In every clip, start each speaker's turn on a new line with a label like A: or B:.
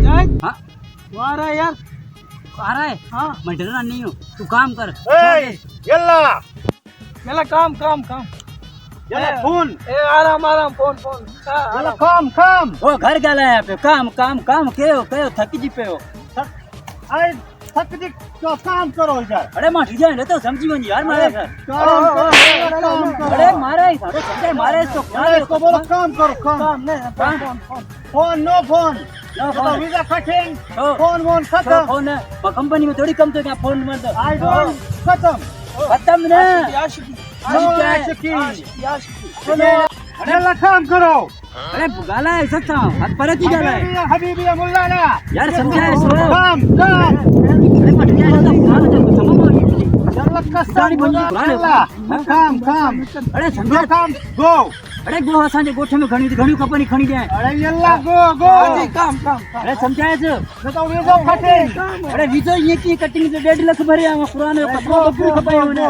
A: हाँ
B: वो आ रहा है यार।
A: आ रहा है।
B: हाँ
A: मैं डरना नहीं हूँ, तू काम कर।
C: यल्ला
B: मेरा काम काम काम
C: यल्ला फोन
B: आराम आराम फोन फोन
C: यल्ला काम काम
A: वो घर गया यहाँ पे काम काम काम कहो थक जी पे हो।
C: अरे थक दी तो काम करो इधर।
A: अरे मार जाए तो समझी बन यार मारे सर।
C: काम करो
A: अरे मारे सारे समझे मारे इसको
C: अरे इसको बोलो काम करो काम
B: काम नहीं phone phone
C: phone no phone
A: no
C: तो
A: फोन
C: वीजा कटिंग
A: ओ।
C: फोन वोन खत्म
A: फोन है कंपनी में थोड़ी कम तो क्या फोन मत दो।
C: आई डोंट खत्म
A: खत्म ना
B: आशिकी
C: नो
A: आशिकी है?
C: आशिकी
B: आशिकी
C: यल्ला काम करो।
A: अरे गाला है सकता हूँ हाथ पर ही गाला है
C: हबीबी मुल्ला ना
A: यार समझा है इसको।
C: काम काम
A: अरे मत यार तो पुराना तो समझ
C: यल्ला कसम
A: पुरानी बंदी पुराने
C: यल्ला काम काम
A: अरे समझा
C: काम गो
A: अरे गो असांजे गोठ में घणी कंपनी खणी जाए।
C: अरे यल्ला गो गो
B: काम काम
A: अरे समझाए छ
C: तो वीजा कटिंग
A: अरे वीजो ये की कटिंग तो 1.5 लाख भरे हम पुराने पत्रों बकरी खपाए होने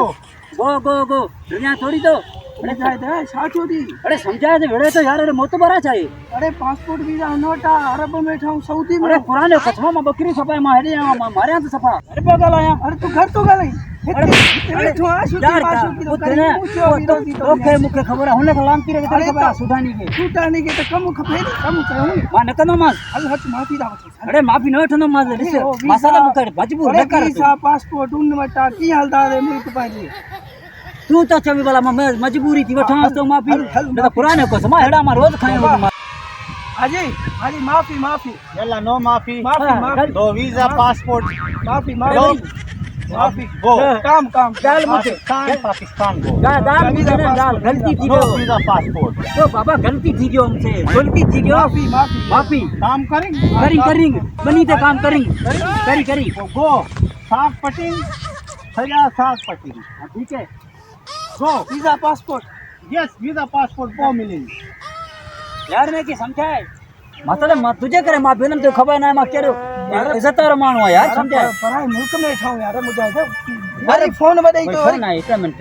A: गो दुनिया थोड़ी तो।
B: अरे जाए साथ होती।
A: अरे समझाए तो भेड़े तो यार अरे मोत बरा चाहिए।
B: अरे पासपोर्ट वीजा नोटा अरब में ठाऊं सऊदी में।
A: अरे पुराने कछवा में बकरी खपाए मारे मारे यहाँ तो सफा अरे बगल आया।
B: अरे तू घर तो गई
A: अरे यार ओके मुखे खबर होने का लाम की रे तेरे खबर सुधानी के
B: छूटाने के तो कम खपे कम कहूं
A: मा न कनो मास।
B: अरे हट माफी दा
A: अरे माफी न ठनो मास रे मसाला मुकर मजबूर न कर
B: वीसा पासपोर्ट उन मटा की हालदार है मुल्क पाजे
A: तू तो चवी वाला मैं मजबूरी थी वठा तो माफी न तो पुराने को समा हेड़ा मा रोज खाए हो।
B: हाजी हाजी माफी माफी
C: यल्ला नो माफी
B: माफी माफी
C: दो वीजा पासपोर्ट
B: माफी
C: दो
B: माफी
C: माफी गो
B: काम काम
A: गाल मुझे
C: पाकिस्तान गो
A: गाल मुझे ना गाल गलती थी
C: दो वीजा पासपोर्ट
A: तो बाबा गलती थी जो हमसे गलती थी जो
B: माफी माफी
A: माफी
C: काम करेंगे
A: करिंग बनी ते काम करिंग करी
C: गो साग पटिंग सजा साग पटिंग
A: ठीक है
C: go
B: visa passport
C: yes visa passport वो मिलेंगे
A: यार ने की समझाए मतलब मत तुझे करे मां बेनम तो खबर ना मां केरो इज्जतदार मानवा यार समझाए
B: पराए मुल्क में ठाऊं यार मुझे अरे फोन बदई तो
A: फोन ना 1 मिनट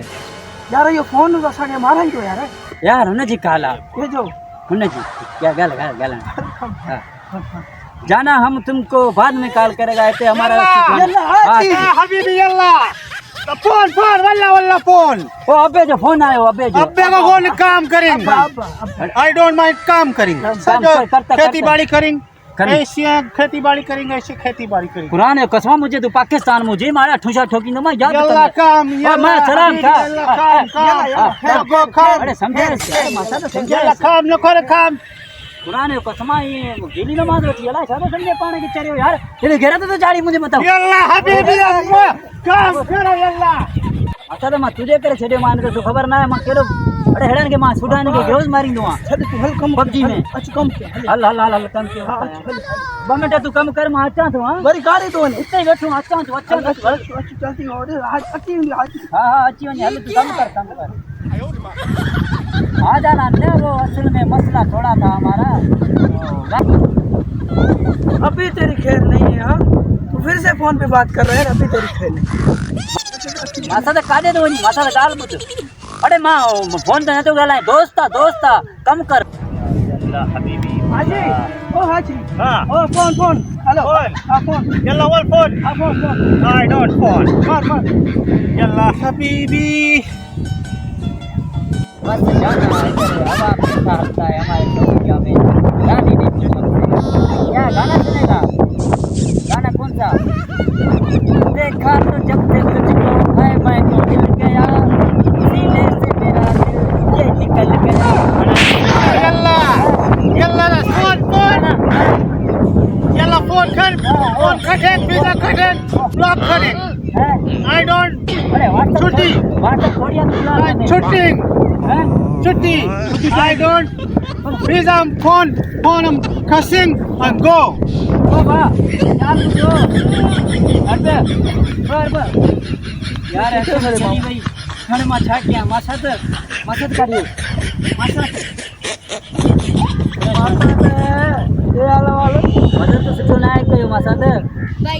B: यार ये फोन असा के मारन तो यार
A: यार हुन जी काला
B: ये जो
A: हुन जी क्या गाल जाना हम तुमको बाद में कॉल करेगा ऐसे हमारा
C: हबीबी यल्ला फोन फोन वल्ला वल्ला फोन
A: ओ अबे जो फोन आयो अबे जो
C: का फोन काम करेंगे आई डोंट माइंड काम करेंगे खेती बाड़ी करेंगे ऐसे खेती बाड़ी करेंगे ऐसे खेती बाड़ी करेंगे
A: पुराने कसमा मुझे तो पाकिस्तान मुझे मारा ठुसा ठोकी न मैं याद
C: यल्ला काम
A: मैं सलाम खा
C: काम
A: अरे समझे माता तो समझे
C: यल्ला काम न करे काम
A: पुराने कसमा ये गेली न मार रही है सारा समझे पाने के चरे यार तेरे घेरा तो जाड़ी मुझे बताओ
C: यल्ला हबीबी काम करो यल्ला
A: अच्छा तो मैं तुझे करे छड़े मान के तो खबर ना है मैं केरो अरे हेड़न के मां सुडान के गेज मारी दूं
B: छद तू हल कम
A: पबजी में
B: अच्छा कम के
A: हल कम के बमेटा तू कम कर मैं अच्छा तो हां
B: बड़ी गाड़ी तो ने
A: इतने बैठूं अच्छा तो
B: चलती और आज अकी आज
A: हां अच्छी वनी हल तू कम कर आ जाना ने वो असल में मसला थोड़ा था हमारा
B: अभी तेरी खैर नहीं है हां तू फिर से फोन पे बात कर रहा है अभी तेरी खैर नहीं
A: माथा तो काटे दो नहीं माथा तो गाल मत अरे मां फोन तो तो गला दोस्ता कम कर
C: हबीबी
B: हाजी ओ हाजी
C: हां
B: ओ फोन हेलो फोन
C: यल्ला वल phone
B: phone
C: I don't phone
B: मार
C: यल्ला हबीबी
A: बस जाना है अब आपके साथ है हमारे स्टूडियो में गाने देखने को क्या गाना सुनेगा गाना कौन सा देखा तो जब से तुझको है मैं तो दिल गया सीने से मेरा दिल ये निकल गया
C: यल्ला फोन यल्ला फोन कटें वीजा कटें ब्लॉक करें आई डोंट
A: अरे
C: छुट्टी
A: व्हाट्सएप छोड़िए
C: छुट्टी I don't visa phone I'm cussing and go
A: ओ बा यार तू अबे बर यार ऐसे मेरे भाई खाने में छाट गया मसद करिए मसद
B: ये वाला
A: मदद तो सुठो ना है कोई मसद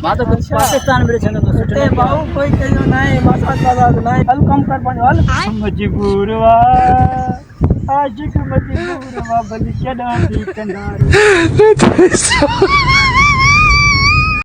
A: मा तो कुछ पाकिस्तान में छन तो सुठो
B: ए बाऊ कोई कहियो नहीं मसाज नहीं हल कम कर पानी हल
A: मजबूर वा आज मजबूर वा बलि चढ़ा दी कंधारी